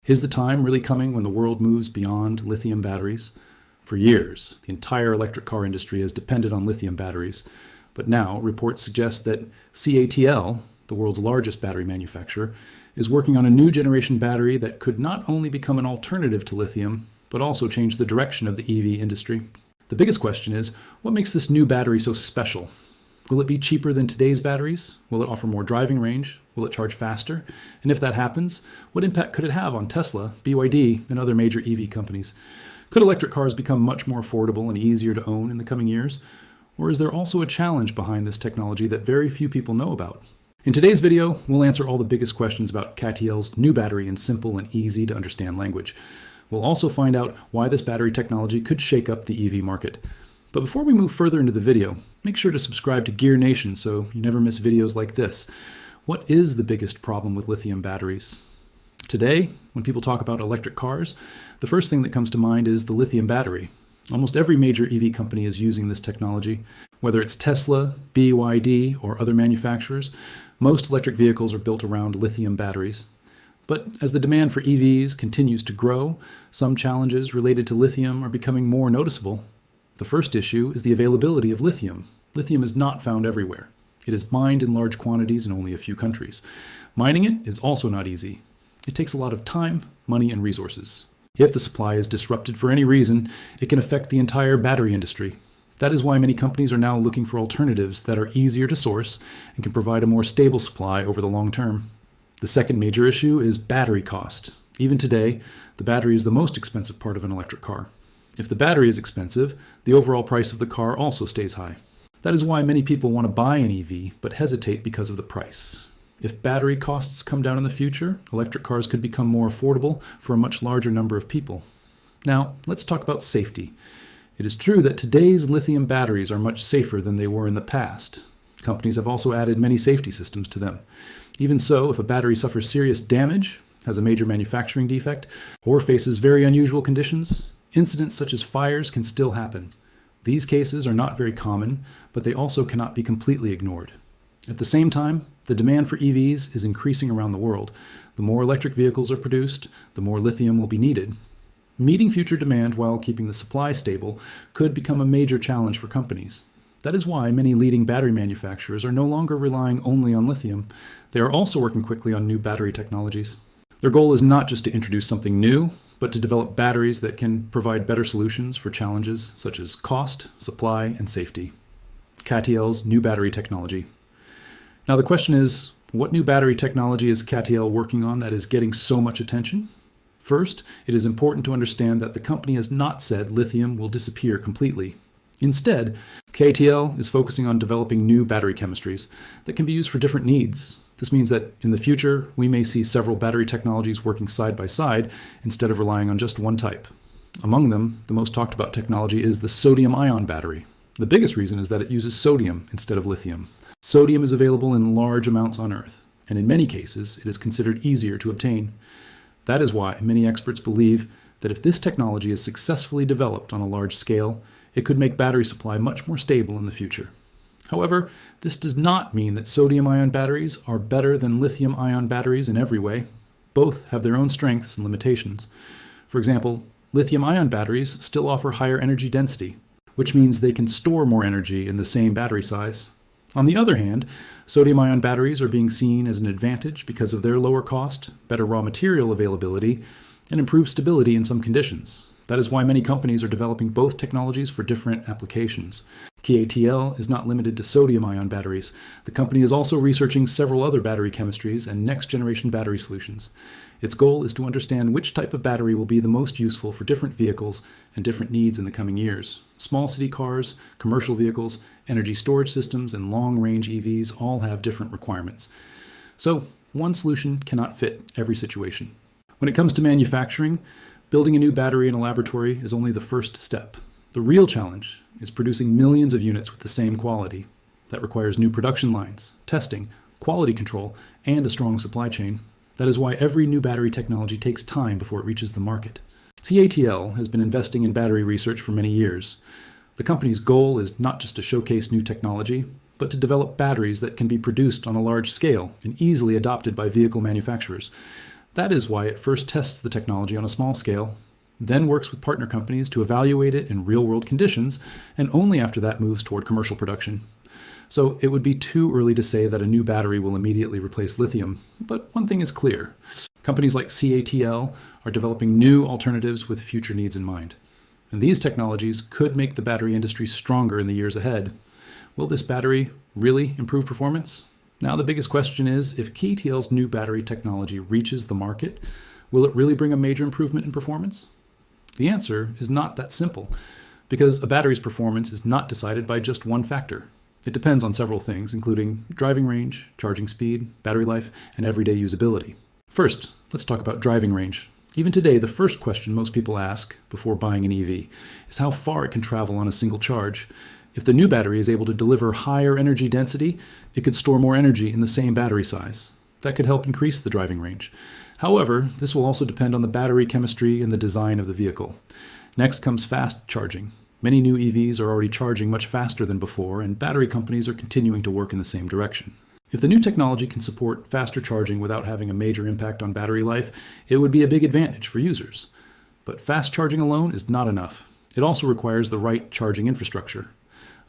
Is the time really coming when the world moves beyond lithium batteries? For years, the entire electric car industry has depended on lithium batteries, but now reports suggest that CATL, the world's largest battery manufacturer, is working on a new generation battery that could not only become an alternative to lithium, but also change the direction of the EV industry. The biggest question is, what makes this new battery so special? Will it be cheaper than today's batteries? Will it offer more driving range? Will it charge faster? And if that happens, what impact could it have on Tesla, BYD, and other major EV companies? Could electric cars become much more affordable and easier to own in the coming years? Or is there also a challenge behind this technology that very few people know about? In today's video, we'll answer all the biggest questions about CATL's new battery in simple and easy to understand language. We'll also find out why this battery technology could shake up the EV market. But before we move further into the video, make sure to subscribe to GearNation so you never miss videos like this. What is the biggest problem with lithium batteries? Today, when people talk about electric cars, the first thing that comes to mind is the lithium battery. Almost every major EV company is using this technology. Whether it's Tesla, BYD, or other manufacturers, most electric vehicles are built around lithium batteries. But as the demand for EVs continues to grow, some challenges related to lithium are becoming more noticeable. The first issue is the availability of lithium. Lithium is not found everywhere. It is mined in large quantities in only a few countries. Mining it is also not easy. It takes a lot of time, money, and resources. If the supply is disrupted for any reason, it can affect the entire battery industry. That is why many companies are now looking for alternatives that are easier to source and can provide a more stable supply over the long term. The second major issue is battery cost. Even today, the battery is the most expensive part of an electric car. If the battery is expensive, the overall price of the car also stays high. That is why many people want to buy an EV, but hesitate because of the price. If battery costs come down in the future, electric cars could become more affordable for a much larger number of people. Now, let's talk about safety. It is true that today's lithium batteries are much safer than they were in the past. Companies have also added many safety systems to them. Even so, if a battery suffers serious damage, has a major manufacturing defect, or faces very unusual conditions, incidents such as fires can still happen. These cases are not very common, but they also cannot be completely ignored. At the same time, the demand for EVs is increasing around the world. The more electric vehicles are produced, the more lithium will be needed. Meeting future demand while keeping the supply stable could become a major challenge for companies. That is why many leading battery manufacturers are no longer relying only on lithium. They are also working quickly on new battery technologies. Their goal is not just to introduce something new, but to develop batteries that can provide better solutions for challenges such as cost, supply, and safety. CATL's new battery technology. Now the question is, what new battery technology is CATL working on that is getting so much attention? First, it is important to understand that the company has not said lithium will disappear completely. Instead, CATL is focusing on developing new battery chemistries that can be used for different needs. This means that in the future, we may see several battery technologies working side by side instead of relying on just one type. Among them, the most talked about technology is the sodium-ion battery. The biggest reason is that it uses sodium instead of lithium. Sodium is available in large amounts on Earth, and in many cases, it is considered easier to obtain. That is why many experts believe that if this technology is successfully developed on a large scale, it could make battery supply much more stable in the future. However, this does not mean that sodium-ion batteries are better than lithium-ion batteries in every way. Both have their own strengths and limitations. For example, lithium-ion batteries still offer higher energy density, which means they can store more energy in the same battery size. On the other hand, sodium-ion batteries are being seen as an advantage because of their lower cost, better raw material availability, and improved stability in some conditions. That is why many companies are developing both technologies for different applications. CATL is not limited to sodium-ion batteries. The company is also researching several other battery chemistries and next-generation battery solutions. Its goal is to understand which type of battery will be the most useful for different vehicles and different needs in the coming years. Small city cars, commercial vehicles, energy storage systems, and long-range EVs all have different requirements. So, one solution cannot fit every situation. When it comes to manufacturing, building a new battery in a laboratory is only the first step. The real challenge is producing millions of units with the same quality. That requires new production lines, testing, quality control, and a strong supply chain. That is why every new battery technology takes time before it reaches the market. CATL has been investing in battery research for many years. The company's goal is not just to showcase new technology, but to develop batteries that can be produced on a large scale and easily adopted by vehicle manufacturers. That is why it first tests the technology on a small scale, then works with partner companies to evaluate it in real-world conditions, and only after that moves toward commercial production. So it would be too early to say that a new battery will immediately replace lithium, but one thing is clear. Companies like CATL are developing new alternatives with future needs in mind. And these technologies could make the battery industry stronger in the years ahead. Will this battery really improve performance? Now the biggest question is, if CATL's new battery technology reaches the market, will it really bring a major improvement in performance? The answer is not that simple, because a battery's performance is not decided by just one factor. It depends on several things, including driving range, charging speed, battery life, and everyday usability. First, let's talk about driving range. Even today, the first question most people ask before buying an EV is how far it can travel on a single charge. If the new battery is able to deliver higher energy density, it could store more energy in the same battery size. That could help increase the driving range. However, this will also depend on the battery chemistry and the design of the vehicle. Next comes fast charging. Many new EVs are already charging much faster than before, and battery companies are continuing to work in the same direction. If the new technology can support faster charging without having a major impact on battery life, it would be a big advantage for users. But fast charging alone is not enough. It also requires the right charging infrastructure.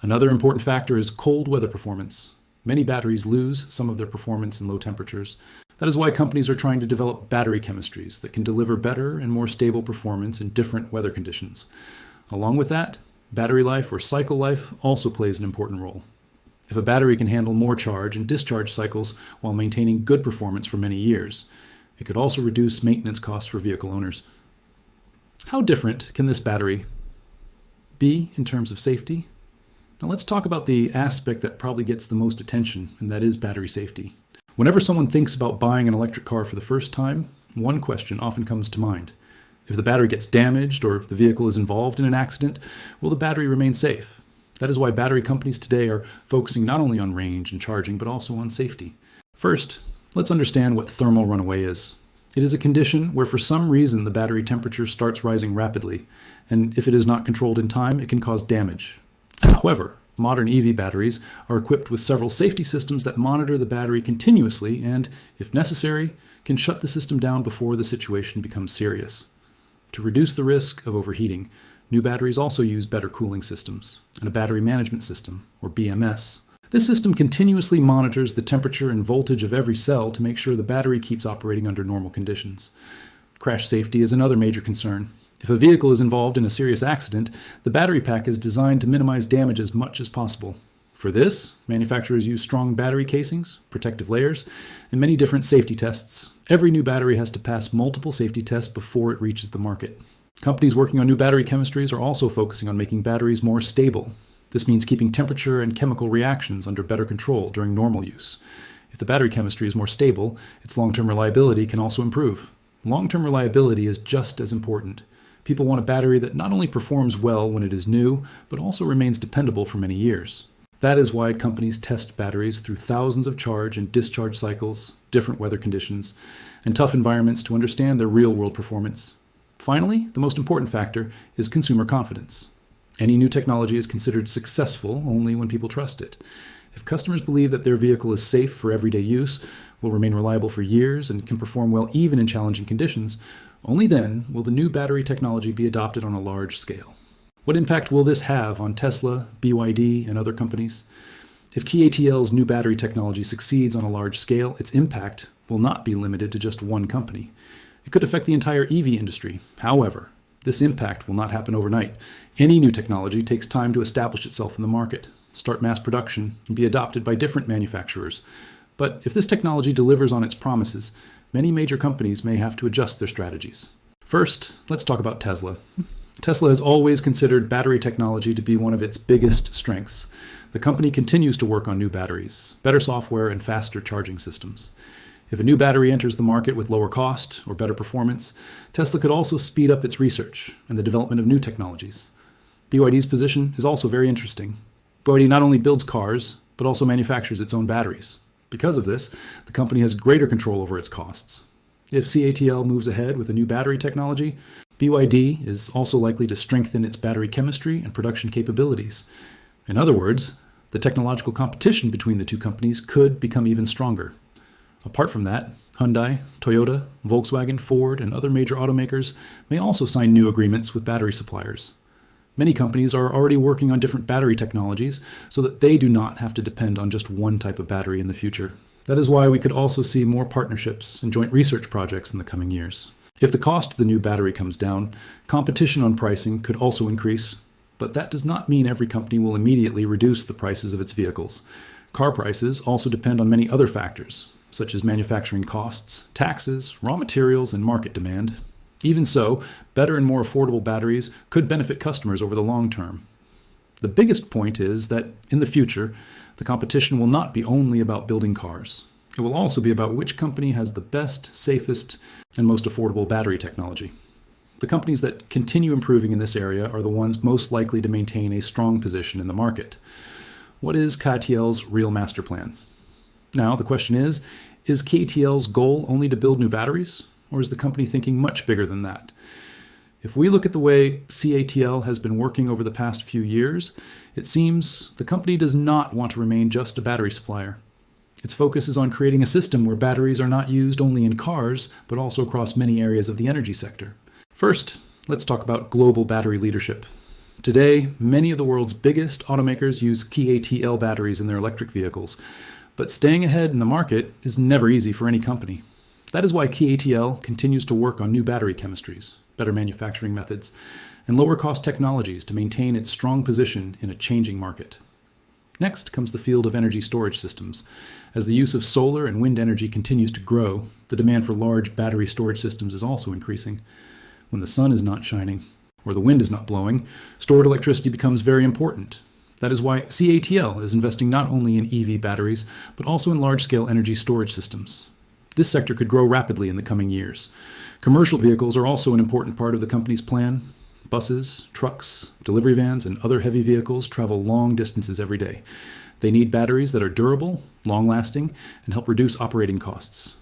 Another important factor is cold weather performance. Many batteries lose some of their performance in low temperatures. That is why companies are trying to develop battery chemistries that can deliver better and more stable performance in different weather conditions. Along with that, battery life or cycle life also plays an important role. If a battery can handle more charge and discharge cycles while maintaining good performance for many years, it could also reduce maintenance costs for vehicle owners. How different can this battery be in terms of safety? Now let's talk about the aspect that probably gets the most attention, and that is battery safety. Whenever someone thinks about buying an electric car for the first time, one question often comes to mind. If the battery gets damaged or the vehicle is involved in an accident, will the battery remain safe? That is why battery companies today are focusing not only on range and charging, but also on safety. First, let's understand what thermal runaway is. It is a condition where for some reason the battery temperature starts rising rapidly, and if it is not controlled in time, it can cause damage. However, modern EV batteries are equipped with several safety systems that monitor the battery continuously and, if necessary, can shut the system down before the situation becomes serious. To reduce the risk of overheating, new batteries also use better cooling systems and a battery management system, or BMS. This system continuously monitors the temperature and voltage of every cell to make sure the battery keeps operating under normal conditions. Crash safety is another major concern. If a vehicle is involved in a serious accident, the battery pack is designed to minimize damage as much as possible. For this, manufacturers use strong battery casings, protective layers, and many different safety tests. Every new battery has to pass multiple safety tests before it reaches the market. Companies working on new battery chemistries are also focusing on making batteries more stable. This means keeping temperature and chemical reactions under better control during normal use. If the battery chemistry is more stable, its long-term reliability can also improve. Long-term reliability is just as important. People want a battery that not only performs well when it is new, but also remains dependable for many years. That is why companies test batteries through thousands of charge and discharge cycles, different weather conditions, and tough environments to understand their real-world performance. Finally, the most important factor is consumer confidence. Any new technology is considered successful only when people trust it. If customers believe that their vehicle is safe for everyday use, will remain reliable for years, and can perform well even in challenging conditions, only then will the new battery technology be adopted on a large scale. What impact will this have on Tesla, BYD, and other companies? If CATL's new battery technology succeeds on a large scale, its impact will not be limited to just one company. It could affect the entire EV industry. However, this impact will not happen overnight. Any new technology takes time to establish itself in the market, start mass production, and be adopted by different manufacturers. But if this technology delivers on its promises, many major companies may have to adjust their strategies. First, let's talk about Tesla. Tesla has always considered battery technology to be one of its biggest strengths. The company continues to work on new batteries, better software, and faster charging systems. If a new battery enters the market with lower cost or better performance, Tesla could also speed up its research and the development of new technologies. BYD's position is also very interesting. BYD not only builds cars, but also manufactures its own batteries. Because of this, the company has greater control over its costs. If CATL moves ahead with a new battery technology, BYD is also likely to strengthen its battery chemistry and production capabilities. In other words, the technological competition between the two companies could become even stronger. Apart from that, Hyundai, Toyota, Volkswagen, Ford, and other major automakers may also sign new agreements with battery suppliers. Many companies are already working on different battery technologies so that they do not have to depend on just one type of battery in the future. That is why we could also see more partnerships and joint research projects in the coming years. If the cost of the new battery comes down, competition on pricing could also increase, but that does not mean every company will immediately reduce the prices of its vehicles. Car prices also depend on many other factors, such as manufacturing costs, taxes, raw materials, and market demand. Even so, better and more affordable batteries could benefit customers over the long term. The biggest point is that, in the future, the competition will not be only about building cars. It will also be about which company has the best, safest, and most affordable battery technology. The companies that continue improving in this area are the ones most likely to maintain a strong position in the market. What is CATL's real master plan? Now, the question is CATL's goal only to build new batteries, or is the company thinking much bigger than that? If we look at the way CATL has been working over the past few years, it seems the company does not want to remain just a battery supplier. Its focus is on creating a system where batteries are not used only in cars, but also across many areas of the energy sector. First, let's talk about global battery leadership. Today, many of the world's biggest automakers use CATL batteries in their electric vehicles, but staying ahead in the market is never easy for any company. That is why CATL continues to work on new battery chemistries, better manufacturing methods, and lower-cost technologies to maintain its strong position in a changing market. Next comes the field of energy storage systems. As the use of solar and wind energy continues to grow, the demand for large battery storage systems is also increasing. When the sun is not shining, or the wind is not blowing, stored electricity becomes very important. That is why CATL is investing not only in EV batteries, but also in large-scale energy storage systems. This sector could grow rapidly in the coming years. Commercial vehicles are also an important part of the company's plan. Buses, trucks, delivery vans, and other heavy vehicles travel long distances every day. They need batteries that are durable, long-lasting, and help reduce operating costs.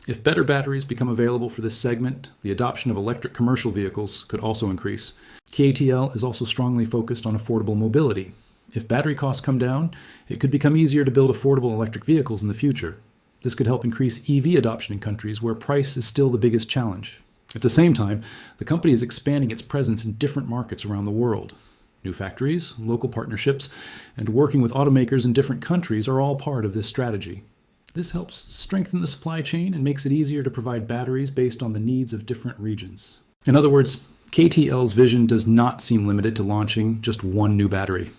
If better batteries become available for this segment, the adoption of electric commercial vehicles could also increase. CATL is also strongly focused on affordable mobility. If battery costs come down, it could become easier to build affordable electric vehicles in the future. This could help increase EV adoption in countries where price is still the biggest challenge. At the same time, the company is expanding its presence in different markets around the world. New factories, local partnerships, and working with automakers in different countries are all part of this strategy. This helps strengthen the supply chain and makes it easier to provide batteries based on the needs of different regions. In other words, CATL's vision does not seem limited to launching just one new battery.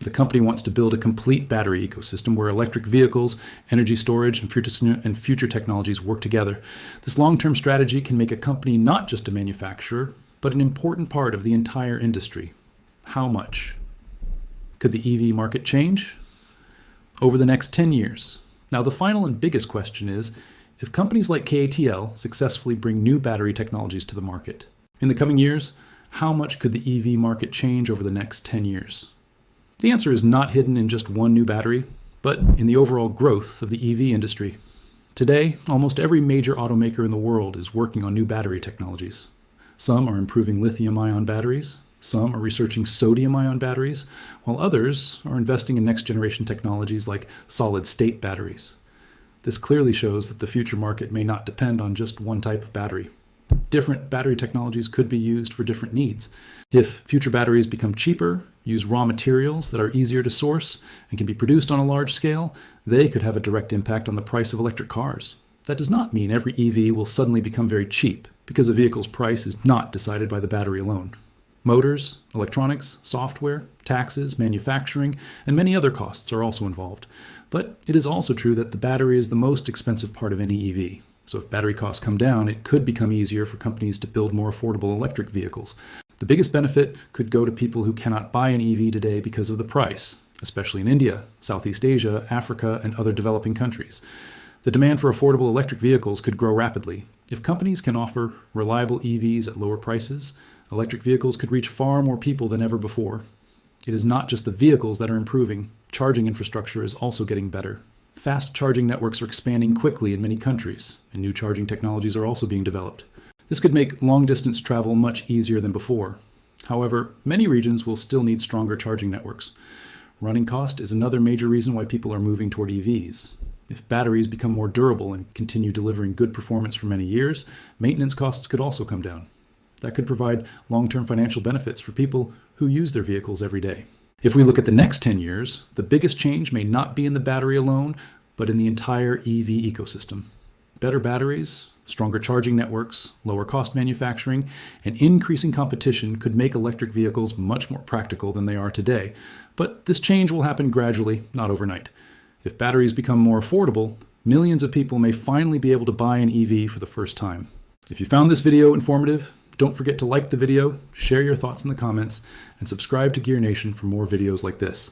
The company wants to build a complete battery ecosystem where electric vehicles, energy storage, and future technologies work together. This long-term strategy can make a company not just a manufacturer, but an important part of the entire industry. How much? Could the EV market change? Over the next 10 years. Now, the final and biggest question is, if companies like CATL successfully bring new battery technologies to the market, in the coming years, how much could the EV market change over the next 10 years? The answer is not hidden in just one new battery, but in the overall growth of the EV industry. Today, almost every major automaker in the world is working on new battery technologies. Some are improving lithium-ion batteries, some are researching sodium-ion batteries, while others are investing in next-generation technologies like solid-state batteries. This clearly shows that the future market may not depend on just one type of battery. Different battery technologies could be used for different needs. If future batteries become cheaper, use raw materials that are easier to source, and can be produced on a large scale, they could have a direct impact on the price of electric cars. That does not mean every EV will suddenly become very cheap, because a vehicle's price is not decided by the battery alone. Motors, electronics, software, taxes, manufacturing, and many other costs are also involved. But it is also true that the battery is the most expensive part of any EV. So if battery costs come down, it could become easier for companies to build more affordable electric vehicles. The biggest benefit could go to people who cannot buy an EV today because of the price, especially in India, Southeast Asia, Africa, and other developing countries. The demand for affordable electric vehicles could grow rapidly. If companies can offer reliable EVs at lower prices, electric vehicles could reach far more people than ever before. It is not just the vehicles that are improving. Charging infrastructure is also getting better. Fast charging networks are expanding quickly in many countries, and new charging technologies are also being developed. This could make long-distance travel much easier than before. However, many regions will still need stronger charging networks. Running cost is another major reason why people are moving toward EVs. If batteries become more durable and continue delivering good performance for many years, maintenance costs could also come down. That could provide long-term financial benefits for people who use their vehicles every day. If we look at the next 10 years, the biggest change may not be in the battery alone, but in the entire EV ecosystem. Better batteries, stronger charging networks, lower cost manufacturing, and increasing competition could make electric vehicles much more practical than they are today. But this change will happen gradually, not overnight. If batteries become more affordable, millions of people may finally be able to buy an EV for the first time. If you found this video informative, don't forget to like the video, share your thoughts in the comments, and subscribe to GearNation for more videos like this.